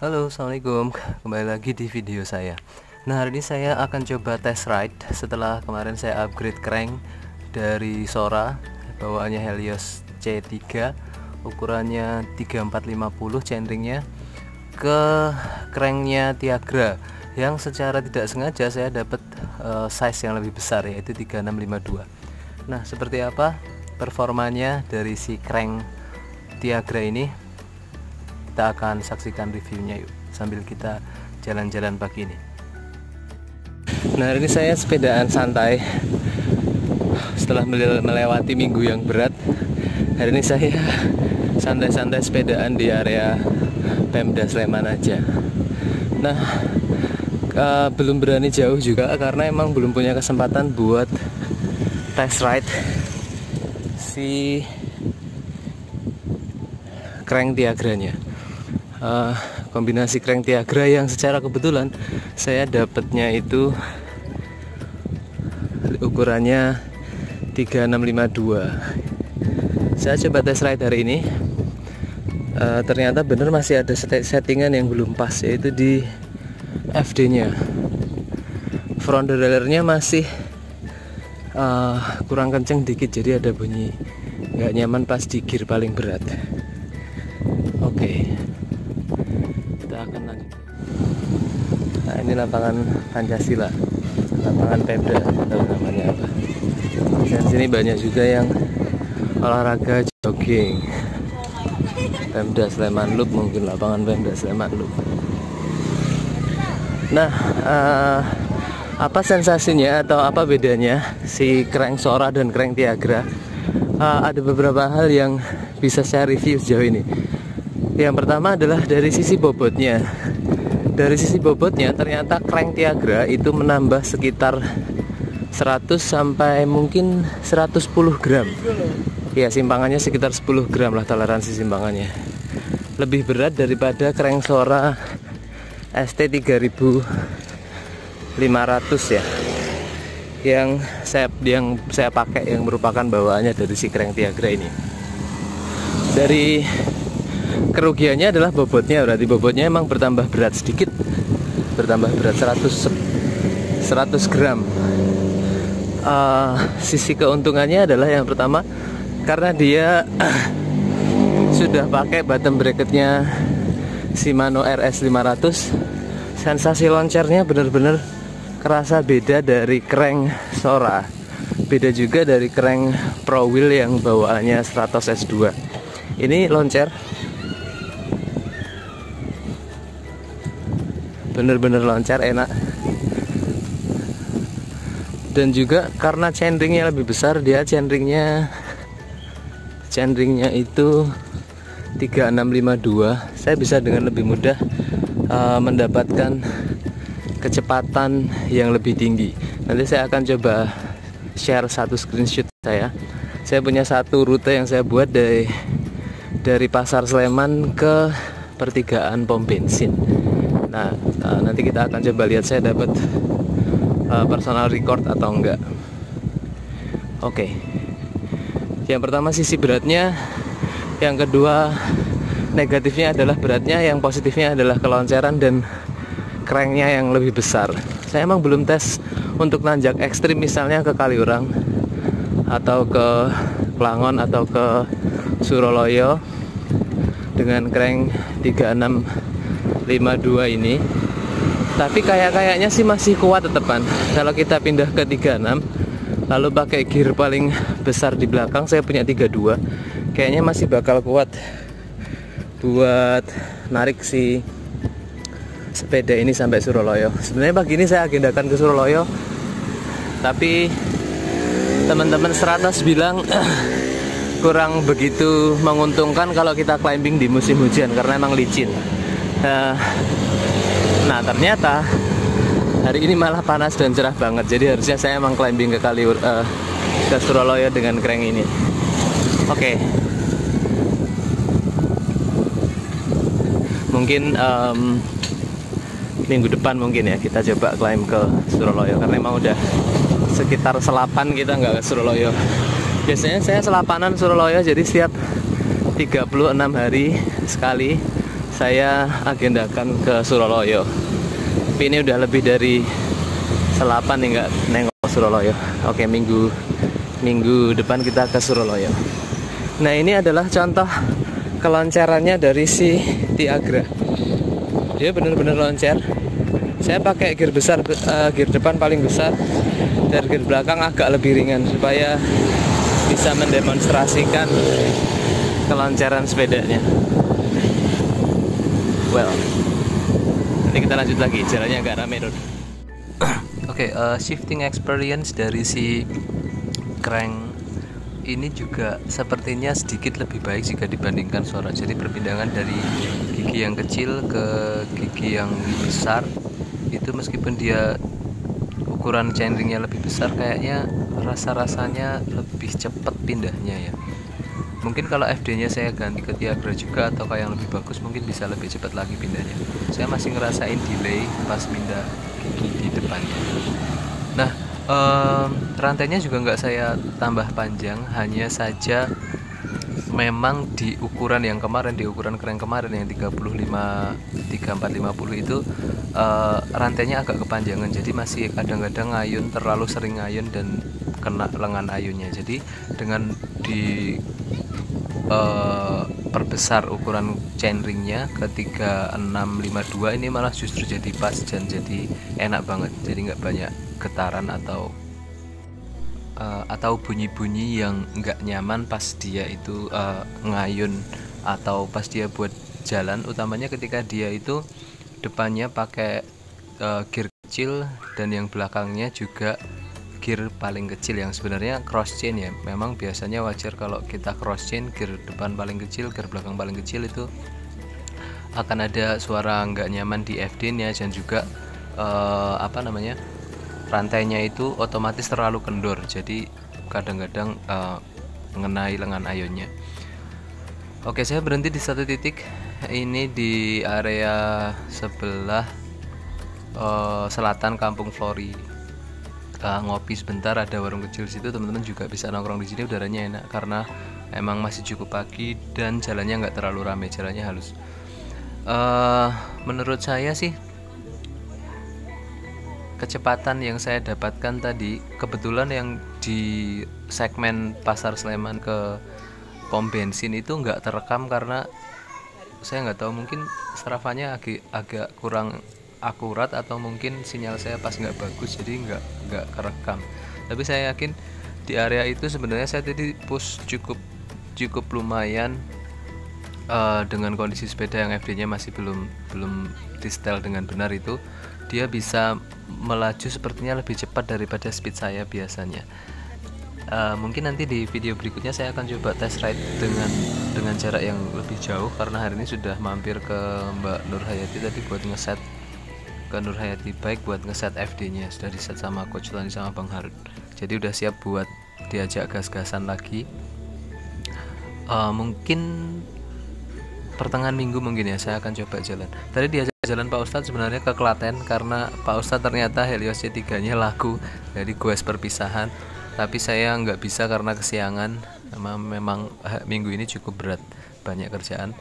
Halo, assalamualaikum. Kembali lagi di video saya. Nah, hari ini saya akan coba test ride setelah kemarin saya upgrade crank dari Sora, bawaannya Helios C3, ukurannya 3450 chainringnya, ke cranknya Tiagra yang secara tidak sengaja saya dapat size yang lebih besar, yaitu 3652. Nah, seperti apa performanya dari si crank Tiagra ini? Kita akan saksikan reviewnya yuk, sambil kita jalan-jalan pagi ini. Nah, hari ini saya sepedaan santai setelah melewati minggu yang berat. Hari ini saya santai-santai sepedaan di area Pemda Sleman aja. Nah, belum berani jauh juga karena emang belum punya kesempatan buat test ride si crank Tiagranya. Kombinasi crank Tiagra yang secara kebetulan saya dapatnya itu ukurannya 3652. Saya coba test ride hari ini. Ternyata bener masih ada settingan yang belum pas, yaitu di FD nya. Front derailleurnya masih kurang kenceng dikit, jadi ada bunyi nggak nyaman pas di gear paling berat. Oke, kita akan lanjut. Nah, ini lapangan Pancasila, lapangan Pemda, tahu namanya apa. Dan sini banyak juga yang olahraga jogging. Pemda Sleman Loop, mungkin lapangan Pemda Sleman Loop. Nah, apa sensasinya atau apa bedanya si crank Sora dan crank Tiagra? Ada beberapa hal yang bisa saya review sejauh ini. Yang pertama adalah dari sisi bobotnya. Dari sisi bobotnya ternyata crank Tiagra itu menambah sekitar 100 sampai mungkin 110 gram. Ya, simpangannya sekitar 10 gram lah toleransi simpangannya. Lebih berat daripada crank Sora ST 3500 ya. Yang saya pakai, yang merupakan bawaannya dari si crank Tiagra ini. Dari kerugiannya adalah bobotnya, berarti bobotnya emang bertambah berat sedikit, bertambah berat 100 gram. Sisi keuntungannya adalah yang pertama, karena dia sudah pakai bottom bracketnya Shimano RS 500, sensasi loncernya benar-benar kerasa beda dari crank Sora, beda juga dari crank Pro Wheel yang bawaannya Stratos S2. Ini loncer bener-bener loncat, enak. Dan juga karena chainringnya lebih besar, dia chainringnya itu 3652. Saya bisa dengan lebih mudah mendapatkan kecepatan yang lebih tinggi. Nanti saya akan coba share satu screenshot saya. Saya punya satu rute yang saya buat dari Pasar Sleman ke pertigaan pom bensin. Nah, nanti kita akan coba lihat saya dapat personal record atau enggak. Oke. Yang pertama sisi beratnya, yang kedua negatifnya adalah beratnya, yang positifnya adalah kelonceran dan cranknya yang lebih besar. Saya emang belum tes untuk nanjak ekstrim, misalnya ke Kaliurang atau ke Klangon atau ke Suroloyo dengan crank 3652 ini. Tapi kayaknya sih masih kuat tetepan. Kalau kita pindah ke 36 lalu pakai gear paling besar di belakang, saya punya 32, kayaknya masih bakal kuat buat narik si sepeda ini sampai Suroloyo. Sebenarnya pagi ini saya agendakan ke Suroloyo, tapi teman-teman Stratos bilang kurang begitu menguntungkan kalau kita climbing di musim hujan karena emang licin. Nah, ternyata hari ini malah panas dan cerah banget. Jadi harusnya saya emang climbing ke Suroloyo dengan crank ini. Oke. Mungkin minggu depan mungkin ya kita coba climb ke Suroloyo, karena emang udah sekitar selapan kita nggak ke Suroloyo. Biasanya saya selapanan Suroloyo, jadi setiap 36 hari sekali saya agendakan ke Suroloyo. Tapi ini udah lebih dari selapan nih nggak nengok Suroloyo. Oke, minggu depan kita ke Suroloyo. Nah, ini adalah contoh kelancarannya dari si Tiagra. Dia benar-benar loncer. Saya pakai gear besar, gear depan paling besar, dan gear belakang agak lebih ringan supaya bisa mendemonstrasikan kelancaran sepedanya. Well, nanti kita lanjut lagi, jalannya agak rame dulu. Oke, shifting experience dari si crank ini juga sepertinya sedikit lebih baik jika dibandingkan Sora. Jadi perpindahan dari gigi yang kecil ke gigi yang besar itu, meskipun dia ukuran chainringnya lebih besar, kayaknya rasa-rasanya lebih cepat pindahnya ya. Mungkin kalau FD-nya saya ganti ke Tiagra juga atau kayak yang lebih bagus, mungkin bisa lebih cepat lagi pindahnya. Saya masih ngerasain delay pas pindah gigi di depannya. Nah, rantainya juga nggak saya tambah panjang, hanya saja memang di ukuran yang kemarin, di ukuran crank kemarin yang 3450 itu rantainya agak kepanjangan, jadi masih kadang-kadang ngayun, terlalu sering ngayun dan kena lengan ayunnya. Jadi dengan di perbesar ukuran chainringnya ke 3652 ini malah justru jadi pas dan jadi enak banget, jadi nggak banyak getaran atau bunyi-bunyi yang nggak nyaman pas dia itu ngayun atau pas dia buat jalan, utamanya ketika dia itu depannya pakai gear kecil dan yang belakangnya juga gear paling kecil yang sebenarnya cross chain ya. Memang biasanya wajar kalau kita cross chain, gear depan paling kecil, gear belakang paling kecil, itu akan ada suara nggak nyaman di FD-nya dan juga rantainya itu otomatis terlalu kendor, jadi kadang-kadang mengenai lengan ayunnya. Oke, saya berhenti di satu titik, ini di area sebelah selatan Kampung Flori. Ngopi sebentar, ada warung kecil di situ, teman-teman juga bisa nongkrong di sini, udaranya enak karena emang masih cukup pagi dan jalannya nggak terlalu ramai, jalannya halus. Menurut saya sih kecepatan yang saya dapatkan tadi, kebetulan yang di segmen Pasar Sleman ke pom bensin itu nggak terekam karena saya nggak tahu, mungkin serafanya agak kurang akurat atau mungkin sinyal saya pas nggak bagus jadi nggak kerekam. Tapi saya yakin di area itu sebenarnya saya tadi push cukup lumayan dengan kondisi sepeda yang FD-nya masih belum di setel dengan benar, itu dia bisa melaju sepertinya lebih cepat daripada speed saya biasanya. Mungkin nanti di video berikutnya saya akan coba test ride dengan jarak yang lebih jauh, karena hari ini sudah mampir ke Mbak Nur Hayati tadi buat ngeset, ke Nur Hayati Bike buat ngeset FD-nya, sudah diset sama Coach Lani sama Bang Harun, jadi udah siap buat diajak gas-gasan lagi. Mungkin pertengahan minggu mungkin ya saya akan coba jalan. Tadi diajak jalan Pak Ustadz sebenarnya ke Klaten karena Pak Ustadz ternyata Helios C3 nya laku, jadi goes perpisahan. Tapi saya nggak bisa karena kesiangan, memang minggu ini cukup berat, banyak kerjaan.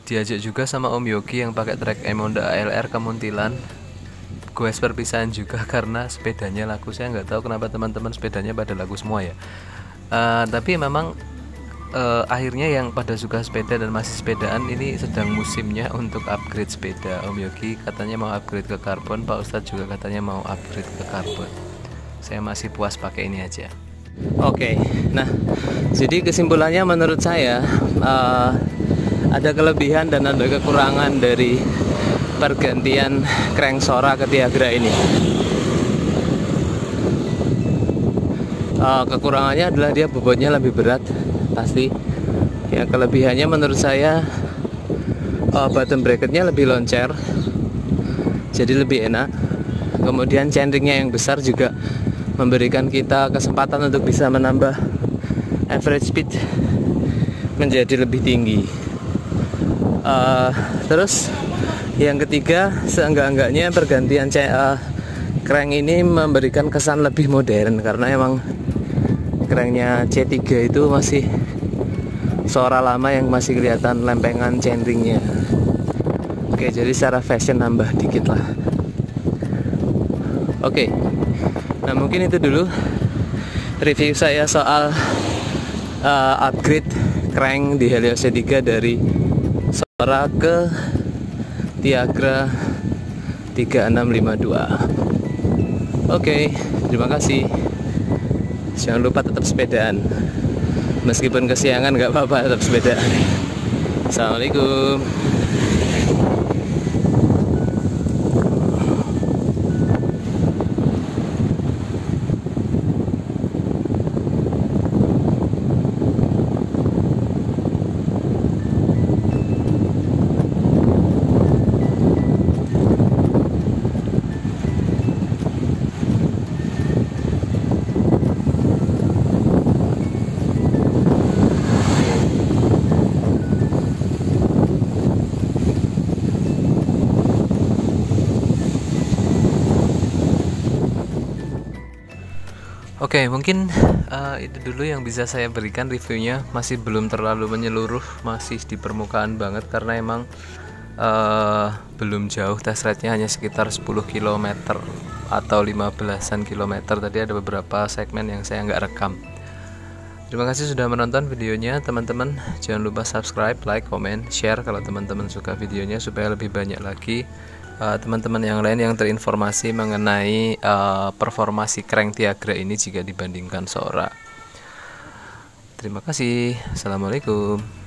Diajak juga sama Om Yogi yang pakai trek Emonda ALR ke Muntilan, goes perpisahan juga karena sepedanya laku. Saya nggak tahu kenapa teman-teman sepedanya pada laku semua ya. Tapi memang akhirnya yang pada suka sepeda dan masih sepedaan, ini sedang musimnya untuk upgrade sepeda. Om Yogi katanya mau upgrade ke karbon, Pak Ustadz juga katanya mau upgrade ke karbon. Saya masih puas pakai ini aja. Oke, nah jadi kesimpulannya menurut saya ada kelebihan dan ada kekurangan dari pergantian crank Sora ke Tiagra ini. Kekurangannya adalah dia bobotnya lebih berat pasti. Ya, kelebihannya menurut saya bottom bracketnya lebih loncer, jadi lebih enak. Kemudian chainringnya yang besar juga memberikan kita kesempatan untuk bisa menambah average speed menjadi lebih tinggi. Terus yang ketiga, seenggak-enggaknya pergantian crank ini memberikan kesan lebih modern, karena emang cranknya C3 itu masih Sora lama yang masih kelihatan lempengan chainringnya. Oke, jadi secara fashion nambah dikit lah. Oke, nah mungkin itu dulu review saya soal upgrade crank di Helios C3 dari Sora ke Tiagra 3652. Oke, terima kasih. Jangan lupa tetap sepedaan. Meskipun kesiangan nggak apa-apa, tetap sepedaan. Assalamualaikum. Oke, mungkin itu dulu yang bisa saya berikan reviewnya. Masih belum terlalu menyeluruh, masih di permukaan banget karena emang belum jauh. Test ride-nya hanya sekitar 10 km atau 15-an kilometer. Tadi ada beberapa segmen yang saya nggak rekam. Terima kasih sudah menonton videonya teman-teman. Jangan lupa subscribe, like, comment, share kalau teman-teman suka videonya supaya lebih banyak lagi teman-teman yang lain yang terinformasi mengenai performasi crank Tiagra ini jika dibandingkan Sora. Terima kasih. Assalamualaikum.